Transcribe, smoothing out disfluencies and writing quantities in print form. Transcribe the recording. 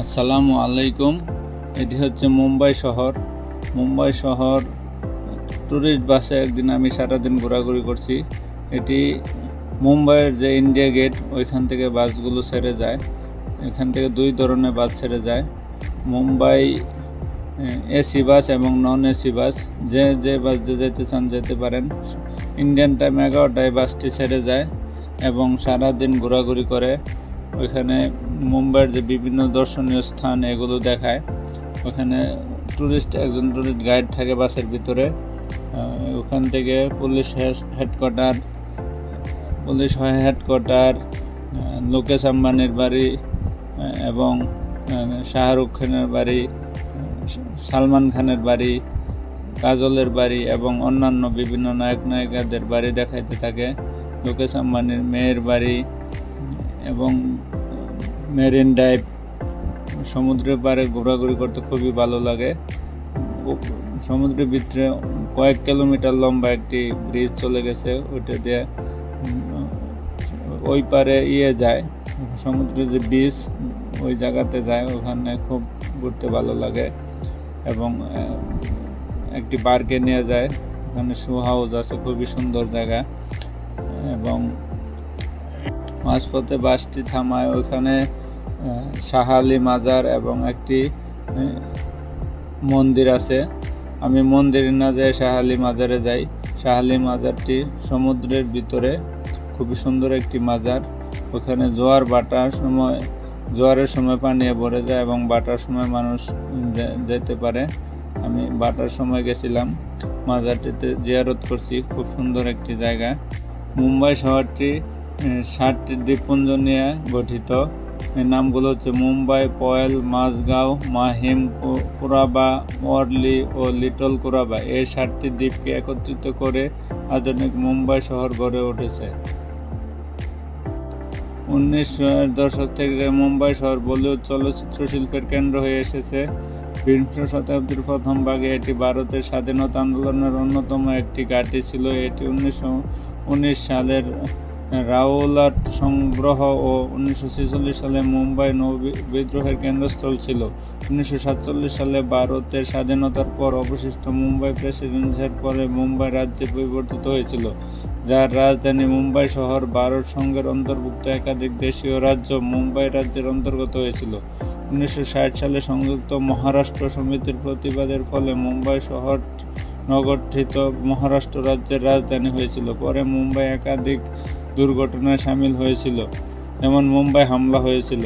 আসসালামু আলাইকুম। এটি হচ্ছে মুম্বাই শহর। মুম্বাই শহর ট্যুরিস্ট বাসে একদিন আমি সারাদিন ঘোরাঘুরি করছি। এটি মুম্বাইয়ের যে ইন্ডিয়া গেট ওইখান থেকে বাসগুলো ছেড়ে যায়। এখান থেকে দুই ধরনের বাস ছেড়ে যায়, মুম্বাই এসি বাস এবং নন এসি বাস। যে বাস দিয়ে যেতে চান যেতে পারেন। ইন্ডিয়ান টাইম 11টায় বাসটি ছেড়ে যায় এবং সারাদিন ঘোরাঘুরি করে। ওইখানে মুম্বাইয়ের যে বিভিন্ন দর্শনীয় স্থান এগুলো দেখায়। ওখানে একজন ট্যুরিস্ট গাইড থাকে বাসের ভিতরে। ওখান থেকে পুলিশ হেডকোয়ার্টার, লোকেশ আম্বানির বাড়ি এবং শাহরুখ খানের বাড়ি, সালমান খানের বাড়ি, কাজলের বাড়ি এবং অন্যান্য বিভিন্ন নায়িকাদের বাড়ি দেখাইতে থাকে। লোকেশ আম্বানির মেয়ের বাড়ি এবং মেরিন ড্রাইভ, সমুদ্রের পাড়ে ঘোরাঘুরি করতে খুবই ভালো লাগে। সমুদ্রের ভিতরে কয়েক কিলোমিটার লম্বা একটি ব্রিজ চলে গেছে, ওইটা দিয়ে ওই পারে যায়, সমুদ্রের যে বিচ ওই জায়গাতে যায়। ওখানে খুব ঘুরতে ভালো লাগে এবং একটি পার্কে নিয়ে যায়। ওখানে শু হাউস আছে, খুবই সুন্দর জায়গা। এবং মাঝপথে বাসটি থামায়, ওইখানে শাহ আলী মাজার এবং একটি মন্দির আছে। আমি মন্দিরে না যাই, শাহ আলী মাজারে যাই। শাহ আলী মাজারটি সমুদ্রের ভিতরে, খুবই সুন্দর একটি মাজার। ওখানে জোয়ারের সময় পানি ভরে যায় এবং বাটার সময় মানুষ যেতে পারে। আমি বাটার সময় গেছিলাম, মাজারটিতে জিয়ারত করছি। খুব সুন্দর একটি জায়গা। মুম্বাই শহরটি 7টি দ্বীপপুঞ্জ নিয়ে গঠিত। এর নামগুলো হচ্ছে মুম্বাই, পয়েল, মাঝগাঁও, মাহিম, কোরাবা, ওয়ারলি ও লিটল কোরাবা। এই 7টি দ্বীপকে একত্রিত করে আধুনিক মুম্বাই শহর গড়ে উঠেছে। 1900-এর দশক থেকে মুম্বাই শহর বলিউড চলচ্চিত্র শিল্পের কেন্দ্র হয়ে এসেছে। বিংশ শতাব্দীর প্রথম ভাগে এটি ভারতের স্বাধীনতা আন্দোলনের অন্যতম একটি ঘাঁটি ছিল। এটি 1919 সালের রাওলাট সংগ্রহ ও 1946 সালে মুম্বাই নৌ বিদ্রোহের কেন্দ্রস্থল ছিল। 1947 সালে ভারতের স্বাধীনতার পর অবশিষ্ট মুম্বাই প্রেসিডেন্সির পরে মুম্বাই রাজ্যে পরিবর্তিত হয়েছিল, যার রাজধানী মুম্বাই শহর ভারত সংঘের অন্তর্ভুক্ত একাধিক দেশীয় রাজ্য মুম্বাই রাজ্যের অন্তর্গত হয়েছিল। 1960 সালে সংযুক্ত মহারাষ্ট্র সমিতির প্রতিবাদের ফলে মুম্বাই শহর নগঠিত মহারাষ্ট্র রাজ্যের রাজধানী হয়েছিল। পরে মুম্বাই একাধিক দুর্ঘটনায় সামিল হয়েছিল, যেমন মুম্বাই হামলা হয়েছিল।